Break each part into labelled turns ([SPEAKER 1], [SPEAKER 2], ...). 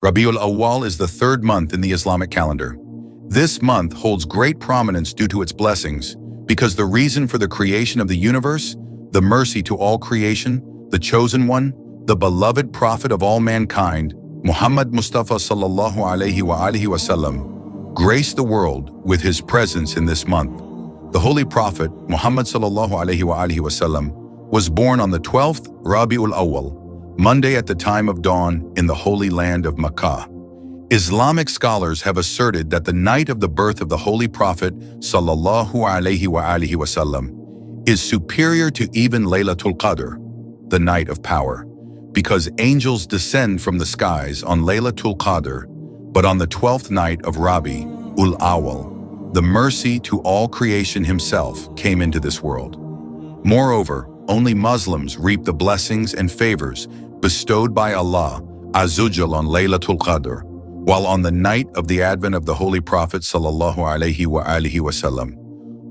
[SPEAKER 1] Rabi-ul-Awwal is the third month in the Islamic calendar. This month holds great prominence due to its blessings, because the reason for the creation of the universe, the mercy to all creation, the chosen one, the beloved prophet of all mankind, Muhammad Mustafa Sallallahu Alayhi wa Alihi Wasallam, graced the world with his presence in this month. The Holy Prophet, Muhammad Sallallahu Alayhi wa Alihi Wasallam, was born on the 12th Rabi-ul-Awwal, Monday at the time of dawn in the Holy Land of Makkah. Islamic scholars have asserted that the night of the birth of the Holy Prophet Sallallahu Alayhi wa Alihi Wasallam is superior to even Laylatul Qadr, the night of power, because angels descend from the skies on Laylatul Qadr, but on the 12th night of Rabi-ul-Awwal, the mercy to all creation himself came into this world. Moreover, only Muslims reap the blessings and favors bestowed by Allah Azza on Laylatul Qadr, while on the night of the advent of the Holy Prophet Sallallahu Alayhi wa Alihi Wasallam,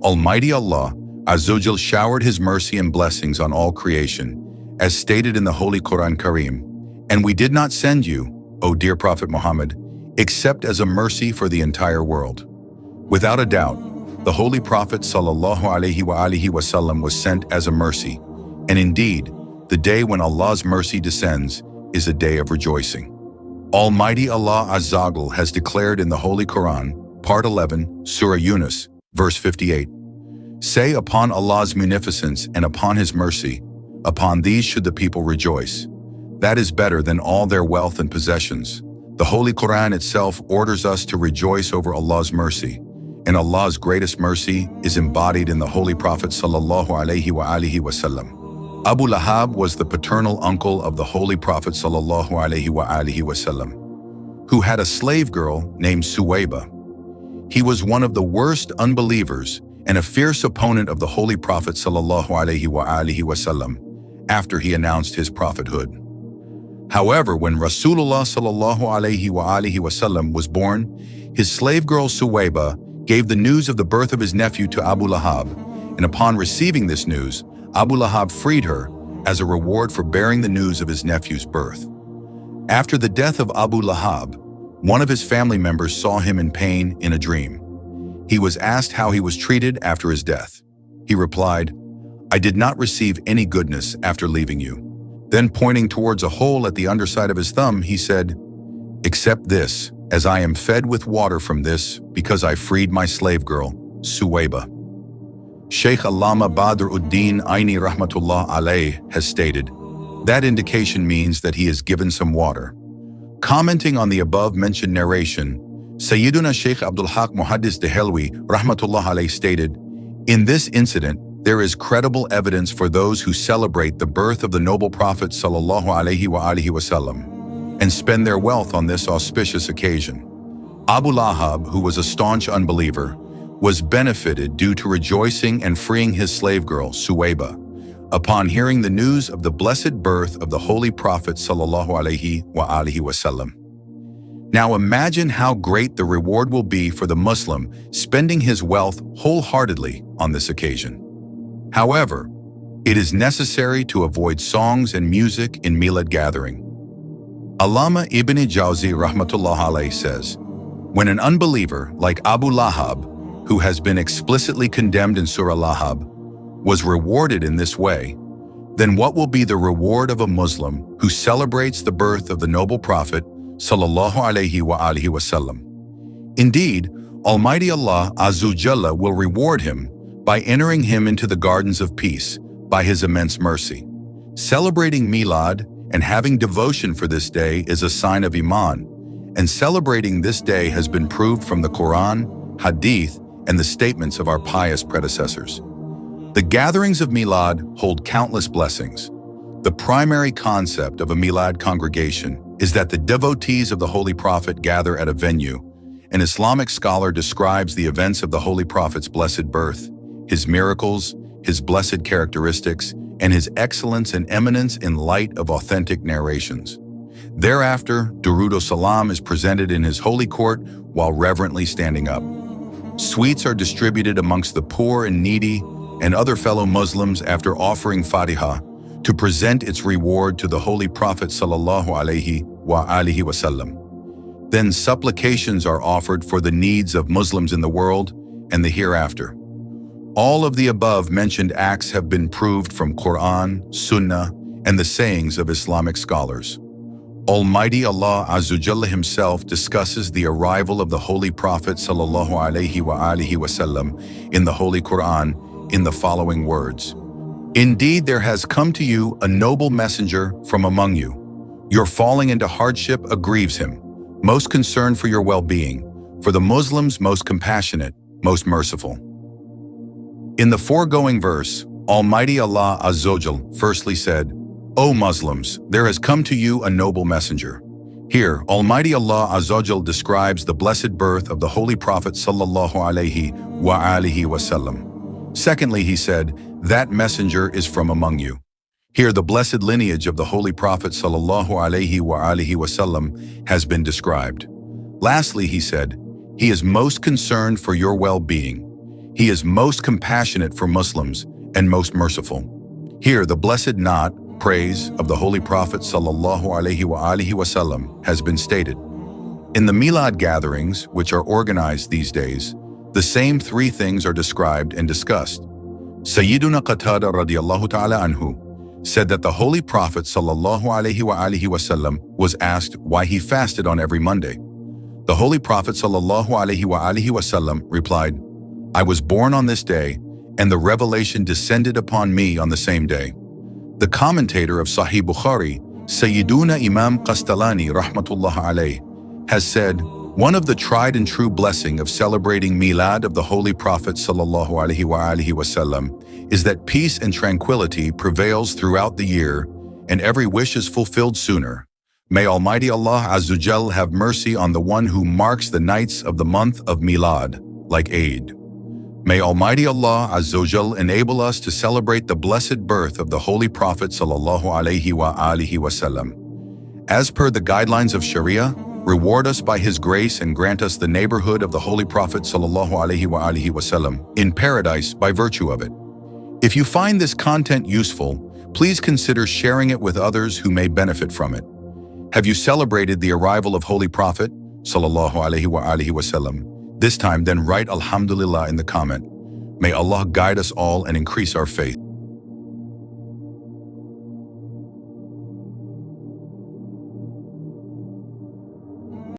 [SPEAKER 1] Almighty Allah Azza showered His mercy and blessings on all creation, as stated in the Holy Quran Kareem, and we did not send you, O dear Prophet Muhammad, except as a mercy for the entire world. Without a doubt, the Holy Prophet Sallallahu Alayhi wa Alihi Wasallam was sent as a mercy, and indeed, the day when Allah's mercy descends is a day of rejoicing. Almighty Allah Azza has declared in the Holy Quran, Part 11, Surah Yunus, verse 58, "Say upon Allah's munificence and upon His mercy, upon these should the people rejoice. That is better than all their wealth and possessions." The Holy Quran itself orders us to rejoice over Allah's mercy, and Allah's greatest mercy is embodied in the Holy Prophet Sallallahu Alayhi wa Alihi Wasallam. Abu Lahab was the paternal uncle of the Holy Prophet Sallallahu Alayhi wa Alihi Wasallam, who had a slave girl named Suwayba. He was one of the worst unbelievers and a fierce opponent of the Holy Prophet Sallallahu Alayhi wa Alihi Wasallam after he announced his prophethood. However, when Rasulullah Sallallahu Alayhi wa Alihi Wasallam was born, his slave girl Suwayba gave the news of the birth of his nephew to Abu Lahab, and upon receiving this news, Abu Lahab freed her as a reward for bearing the news of his nephew's birth. After the death of Abu Lahab, one of his family members saw him in pain in a dream. He was asked how he was treated after his death. He replied, "I did not receive any goodness after leaving you." Then pointing towards a hole at the underside of his thumb, he said, "Except this, as I am fed with water from this because I freed my slave girl, Suwayba." Shaykh Allama Badruddin Aini Rahmatullah Alayhi has stated, that indication means that he is given some water. Commenting on the above-mentioned narration, Sayyiduna Shaykh Abdul Haq Muhaddis Dehelwi Rahmatullah Alayhi stated, "In this incident, there is credible evidence for those who celebrate the birth of the noble Prophet Sallallahu Alayhi wa Alihi Wasallam and spend their wealth on this auspicious occasion." Abu Lahab, who was a staunch unbeliever, was benefited due to rejoicing and freeing his slave girl, Suwayba, upon hearing the news of the blessed birth of the Holy Prophet Sallallahu Alayhi wa Alihi Wasallam. Now imagine how great the reward will be for the Muslim spending his wealth wholeheartedly on this occasion. However, it is necessary to avoid songs and music in Meelad gathering. Allama Ibn Jawzi Rahmatullah Alayhi says, when an unbeliever like Abu Lahab, who has been explicitly condemned in Surah Lahab, was rewarded in this way, then what will be the reward of a Muslim who celebrates the birth of the noble Prophet Sallallahu Alayhi wa Alihi Wasallam? Indeed, Almighty Allah Azza Jalla will reward him by entering him into the gardens of peace by His immense mercy. Celebrating Meelad and having devotion for this day is a sign of Iman, and celebrating this day has been proved from the Quran, Hadith, and the statements of our pious predecessors. The gatherings of Meelad hold countless blessings. The primary concept of a Meelad congregation is that the devotees of the Holy Prophet gather at a venue. An Islamic scholar describes the events of the Holy Prophet's blessed birth, his miracles, his blessed characteristics, and his excellence and eminence in light of authentic narrations. Thereafter, Durood Salam is presented in his holy court while reverently standing up. Sweets are distributed amongst the poor and needy and other fellow Muslims after offering Fatiha to present its reward to the Holy Prophet Sallallahu Alayhi wa Alihi Wasallam. Then supplications are offered for the needs of Muslims in the world and the hereafter. All of the above mentioned acts have been proved from Quran, Sunnah, and the sayings of Islamic scholars. Almighty Allah Azza Jalla himself discusses the arrival of the Holy Prophet Sallallahu Alayhi wa Aalihi Wasallam in the Holy Quran in the following words. Indeed, there has come to you a noble messenger from among you. Your falling into hardship aggrieves him, most concerned for your well-being, for the Muslims most compassionate, most merciful. In the foregoing verse, Almighty Allah Azza wa Jal firstly said, O Muslims, there has come to you a noble messenger. Here, Almighty Allah Azza wa Jal describes the blessed birth of the Holy Prophet Sallallahu Alayhi wa Aalihi Wasallam. Secondly, he said, that messenger is from among you. Here, the blessed lineage of the Holy Prophet Sallallahu Alayhi wa Aalihi Wasallam has been described. Lastly, he said, he is most concerned for your well-being. He is most compassionate for Muslims and most merciful. Here, the blessed praise of the Holy Prophet Sallallahu Alayhi wa Alihi Wasallam has been stated. In the Meelad gatherings, which are organized these days, the same three things are described and discussed. Sayyiduna Qatada radiallahu ta'ala anhu said that the Holy Prophet Sallallahu Alayhi wa Alihi Wasallam was asked why he fasted on every Monday. The Holy Prophet Sallallahu Alayhi wa Alihi Wasallam replied, I was born on this day, and the revelation descended upon me on the same day. The commentator of Sahih Bukhari, Sayyiduna Imam Qastalani rahmatullah alayh, has said, one of the tried and true blessing of celebrating Meelad of the Holy Prophet Sallallahu Alaihi wa Alihi Wasallam is that peace and tranquility prevails throughout the year and every wish is fulfilled sooner. May Almighty Allah Azza Jal have mercy on the one who marks the nights of the month of Meelad, like Eid. May Almighty Allah Azza Jal enable us to celebrate the blessed birth of the Holy Prophet Sallallahu Alaihi wa Alihi Wasallam. As per the guidelines of Sharia, reward us by His grace and grant us the neighborhood of the Holy Prophet Sallallahu Alaihi wa Alihi Wasallam in paradise by virtue of it. If you find this content useful, please consider sharing it with others who may benefit from it. Have you celebrated the arrival of Holy Prophet Sallallahu Alaihi wa Alihi Wasallam? This time, then write Alhamdulillah in the comment. May Allah guide us all and increase our faith.